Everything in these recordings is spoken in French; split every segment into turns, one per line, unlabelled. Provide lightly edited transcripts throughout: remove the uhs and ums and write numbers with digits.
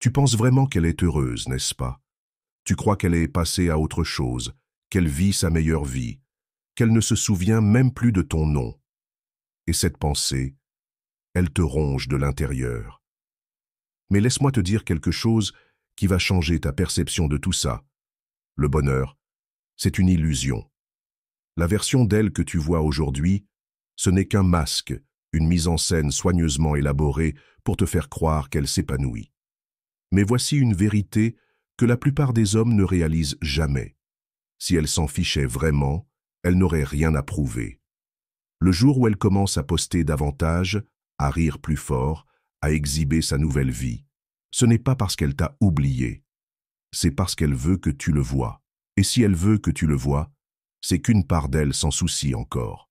Tu penses vraiment qu'elle est heureuse, n'est-ce pas? Tu crois qu'elle est passée à autre chose, qu'elle vit sa meilleure vie, qu'elle ne se souvient même plus de ton nom. Et cette pensée, elle te ronge de l'intérieur. Mais laisse-moi te dire quelque chose qui va changer ta perception de tout ça. Le bonheur, c'est une illusion. La version d'elle que tu vois aujourd'hui, ce n'est qu'un masque, une mise en scène soigneusement élaborée pour te faire croire qu'elle s'épanouit. Mais voici une vérité que la plupart des hommes ne réalisent jamais. Si elle s'en fichait vraiment, elle n'aurait rien à prouver. Le jour où elle commence à poster davantage, à rire plus fort, à exhiber sa nouvelle vie, ce n'est pas parce qu'elle t'a oublié, c'est parce qu'elle veut que tu le vois. Et si elle veut que tu le vois, c'est qu'une part d'elle s'en soucie encore.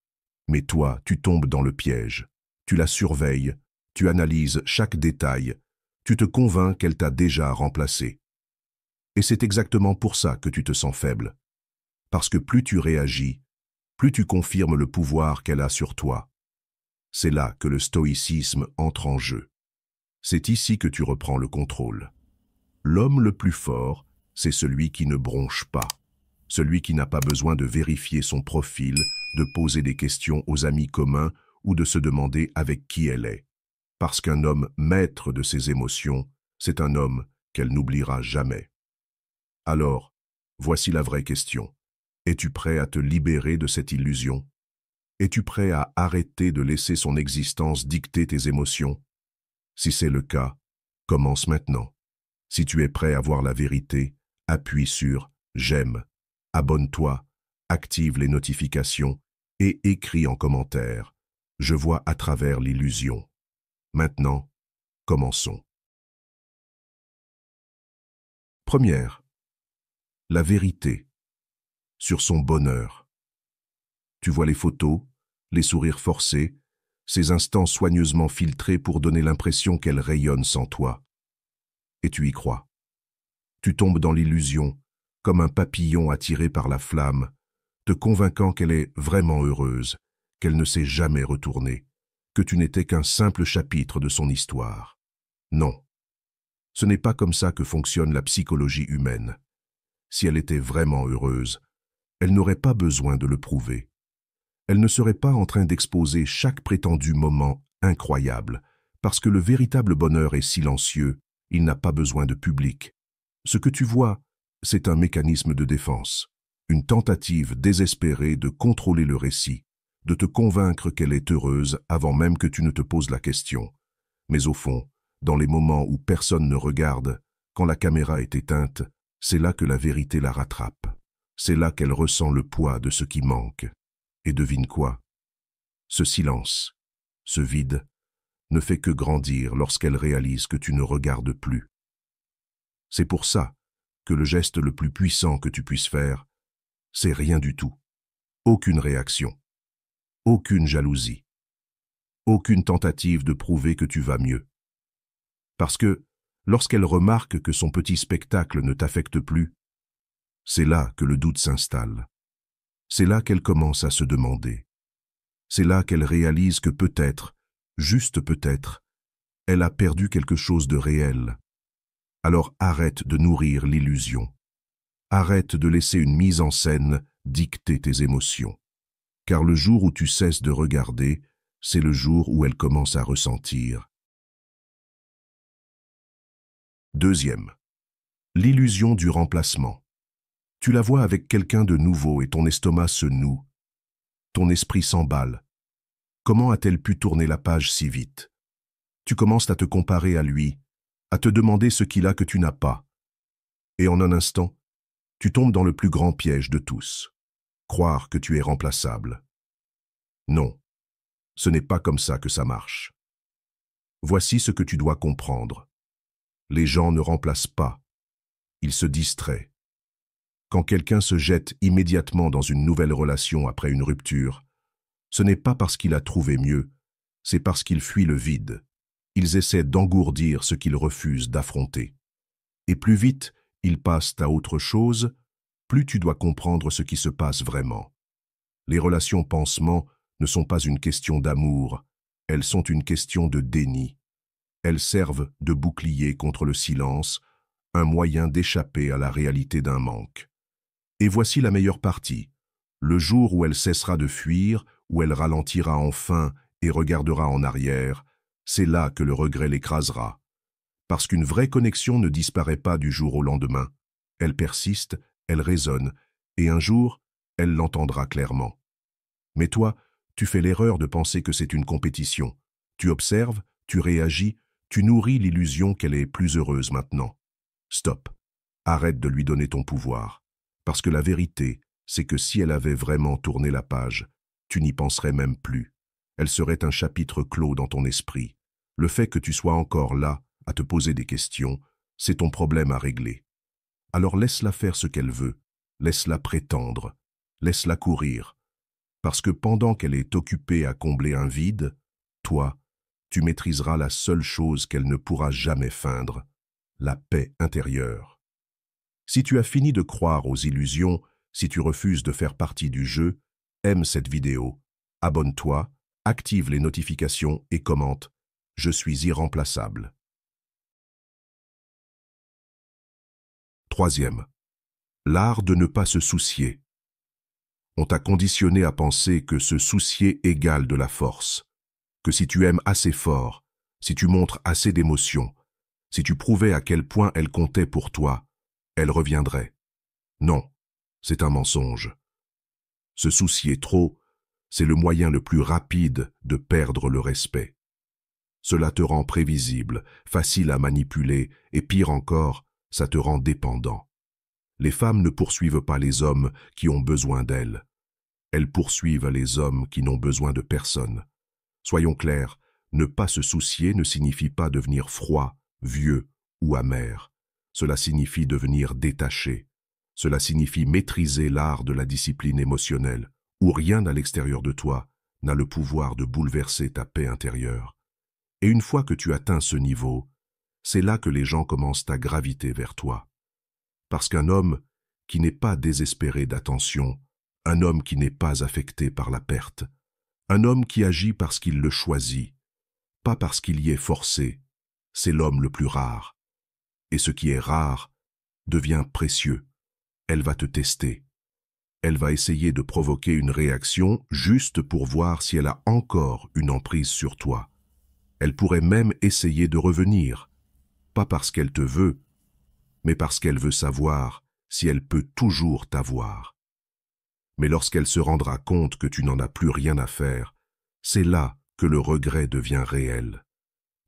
Mais toi, tu tombes dans le piège. Tu la surveilles, tu analyses chaque détail, tu te convaincs qu'elle t'a déjà remplacé. Et c'est exactement pour ça que tu te sens faible. Parce que plus tu réagis, plus tu confirmes le pouvoir qu'elle a sur toi. C'est là que le stoïcisme entre en jeu. C'est ici que tu reprends le contrôle. L'homme le plus fort, c'est celui qui ne bronche pas, celui qui n'a pas besoin de vérifier son profil, de poser des questions aux amis communs ou de se demander avec qui elle est. Parce qu'un homme maître de ses émotions, c'est un homme qu'elle n'oubliera jamais. Alors, voici la vraie question. Es-tu prêt à te libérer de cette illusion? Es-tu prêt à arrêter de laisser son existence dicter tes émotions? Si c'est le cas, commence maintenant. Si tu es prêt à voir la vérité, appuie sur « J'aime », abonne-toi, active les notifications et écris en commentaire « Je vois à travers l'illusion ». Maintenant, commençons. Première, la vérité sur son bonheur. Tu vois les photos, les sourires forcés, ces instants soigneusement filtrés pour donner l'impression qu'elle rayonne sans toi. Et tu y crois. Tu tombes dans l'illusion, comme un papillon attiré par la flamme, te convainquant qu'elle est vraiment heureuse, qu'elle ne s'est jamais retournée, que tu n'étais qu'un simple chapitre de son histoire. Non, ce n'est pas comme ça que fonctionne la psychologie humaine. Si elle était vraiment heureuse, elle n'aurait pas besoin de le prouver. Elle ne serait pas en train d'exposer chaque prétendu moment incroyable, parce que le véritable bonheur est silencieux, il n'a pas besoin de public. Ce que tu vois, c'est un mécanisme de défense, une tentative désespérée de contrôler le récit, de te convaincre qu'elle est heureuse avant même que tu ne te poses la question. Mais au fond, dans les moments où personne ne regarde, quand la caméra est éteinte, c'est là que la vérité la rattrape. C'est là qu'elle ressent le poids de ce qui manque. Et devine quoi? Ce silence, ce vide, ne fait que grandir lorsqu'elle réalise que tu ne regardes plus. C'est pour ça que le geste le plus puissant que tu puisses faire, c'est rien du tout. Aucune réaction, aucune jalousie, aucune tentative de prouver que tu vas mieux. Parce que, lorsqu'elle remarque que son petit spectacle ne t'affecte plus, c'est là que le doute s'installe. C'est là qu'elle commence à se demander. C'est là qu'elle réalise que peut-être, juste peut-être, elle a perdu quelque chose de réel. Alors arrête de nourrir l'illusion. Arrête de laisser une mise en scène dicter tes émotions. Car le jour où tu cesses de regarder, c'est le jour où elle commence à ressentir. Deuxième, l'illusion du remplacement. Tu la vois avec quelqu'un de nouveau et ton estomac se noue. Ton esprit s'emballe. Comment a-t-elle pu tourner la page si vite? Tu commences à te comparer à lui, à te demander ce qu'il a que tu n'as pas. Et en un instant, tu tombes dans le plus grand piège de tous. Croire que tu es remplaçable. Non, ce n'est pas comme ça que ça marche. Voici ce que tu dois comprendre. Les gens ne remplacent pas. Ils se distraient. Quand quelqu'un se jette immédiatement dans une nouvelle relation après une rupture, ce n'est pas parce qu'il a trouvé mieux, c'est parce qu'il fuit le vide. Ils essaient d'engourdir ce qu'ils refusent d'affronter. Et plus vite ils passent à autre chose, plus tu dois comprendre ce qui se passe vraiment. Les relations pansements ne sont pas une question d'amour, elles sont une question de déni. Elles servent de bouclier contre le silence, un moyen d'échapper à la réalité d'un manque. Et voici la meilleure partie. Le jour où elle cessera de fuir, où elle ralentira enfin et regardera en arrière, c'est là que le regret l'écrasera. Parce qu'une vraie connexion ne disparaît pas du jour au lendemain. Elle persiste, elle résonne, et un jour, elle l'entendra clairement. Mais toi, tu fais l'erreur de penser que c'est une compétition. Tu observes, tu réagis, tu nourris l'illusion qu'elle est plus heureuse maintenant. Stop. Arrête de lui donner ton pouvoir. Parce que la vérité, c'est que si elle avait vraiment tourné la page, tu n'y penserais même plus. Elle serait un chapitre clos dans ton esprit. Le fait que tu sois encore là, à te poser des questions, c'est ton problème à régler. Alors laisse-la faire ce qu'elle veut, laisse-la prétendre, laisse-la courir. Parce que pendant qu'elle est occupée à combler un vide, toi, tu maîtriseras la seule chose qu'elle ne pourra jamais feindre, la paix intérieure. Si tu as fini de croire aux illusions, si tu refuses de faire partie du jeu, aime cette vidéo, abonne-toi, active les notifications et commente « Je suis irremplaçable ». Troisième, l'art de ne pas se soucier. On t'a conditionné à penser que se soucier égale de la force, que si tu aimes assez fort, si tu montres assez d'émotions, si tu prouvais à quel point elle comptait pour toi, elle reviendrait. Non, c'est un mensonge. Se soucier trop, c'est le moyen le plus rapide de perdre le respect. Cela te rend prévisible, facile à manipuler, et pire encore, ça te rend dépendant. Les femmes ne poursuivent pas les hommes qui ont besoin d'elles. Elles poursuivent les hommes qui n'ont besoin de personne. Soyons clairs, ne pas se soucier ne signifie pas devenir froid, vieux ou amer. Cela signifie devenir détaché. Cela signifie maîtriser l'art de la discipline émotionnelle, où rien à l'extérieur de toi n'a le pouvoir de bouleverser ta paix intérieure. Et une fois que tu atteins ce niveau, c'est là que les gens commencent à graviter vers toi. Parce qu'un homme qui n'est pas désespéré d'attention, un homme qui n'est pas affecté par la perte, un homme qui agit parce qu'il le choisit, pas parce qu'il y est forcé, c'est l'homme le plus rare. Et ce qui est rare devient précieux. Elle va te tester. Elle va essayer de provoquer une réaction juste pour voir si elle a encore une emprise sur toi. Elle pourrait même essayer de revenir, pas parce qu'elle te veut, mais parce qu'elle veut savoir si elle peut toujours t'avoir. Mais lorsqu'elle se rendra compte que tu n'en as plus rien à faire, c'est là que le regret devient réel.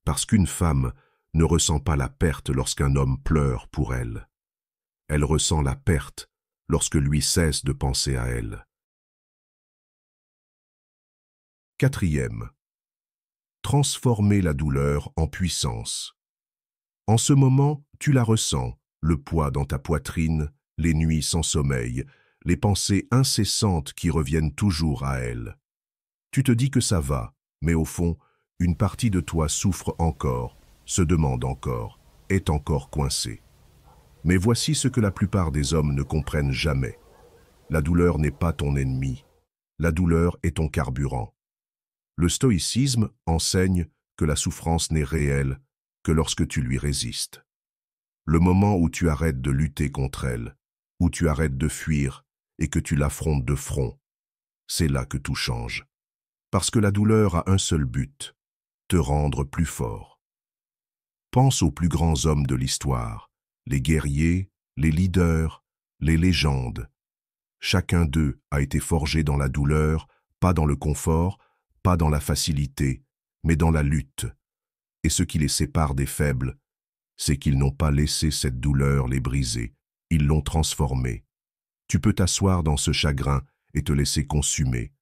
Parce qu'une femme ne ressent pas la perte lorsqu'un homme pleure pour elle. Elle ressent la perte lorsque lui cesse de penser à elle. Quatrième, transformer la douleur en puissance. En ce moment, tu la ressens, le poids dans ta poitrine, les nuits sans sommeil, les pensées incessantes qui reviennent toujours à elle. Tu te dis que ça va, mais au fond, une partie de toi souffre encore, se demande encore, est encore coincée. Mais voici ce que la plupart des hommes ne comprennent jamais. La douleur n'est pas ton ennemi. La douleur est ton carburant. Le stoïcisme enseigne que la souffrance n'est réelle que lorsque tu lui résistes. Le moment où tu arrêtes de lutter contre elle, où tu arrêtes de fuir et que tu l'affrontes de front, c'est là que tout change. Parce que la douleur a un seul but, te rendre plus fort. Pense aux plus grands hommes de l'histoire, les guerriers, les leaders, les légendes. Chacun d'eux a été forgé dans la douleur, pas dans le confort, pas dans la facilité, mais dans la lutte. Et ce qui les sépare des faibles, c'est qu'ils n'ont pas laissé cette douleur les briser, ils l'ont transformée. Tu peux t'asseoir dans ce chagrin et te laisser consumer,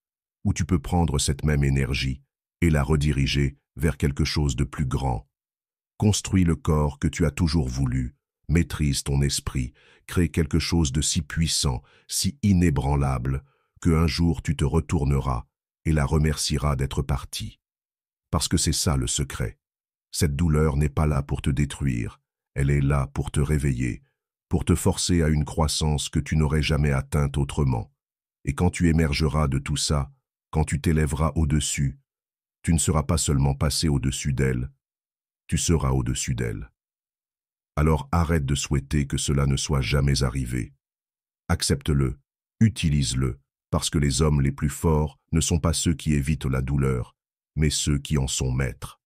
ou tu peux prendre cette même énergie et la rediriger vers quelque chose de plus grand. Construis le corps que tu as toujours voulu, maîtrise ton esprit, crée quelque chose de si puissant, si inébranlable, qu'un jour tu te retourneras et la remercieras d'être partie. Parce que c'est ça le secret. Cette douleur n'est pas là pour te détruire, elle est là pour te réveiller, pour te forcer à une croissance que tu n'aurais jamais atteinte autrement. Et quand tu émergeras de tout ça, quand tu t'élèveras au-dessus, tu ne seras pas seulement passé au-dessus d'elle, tu seras au-dessus d'elle. Alors arrête de souhaiter que cela ne soit jamais arrivé. Accepte-le, utilise-le, parce que les hommes les plus forts ne sont pas ceux qui évitent la douleur, mais ceux qui en sont maîtres.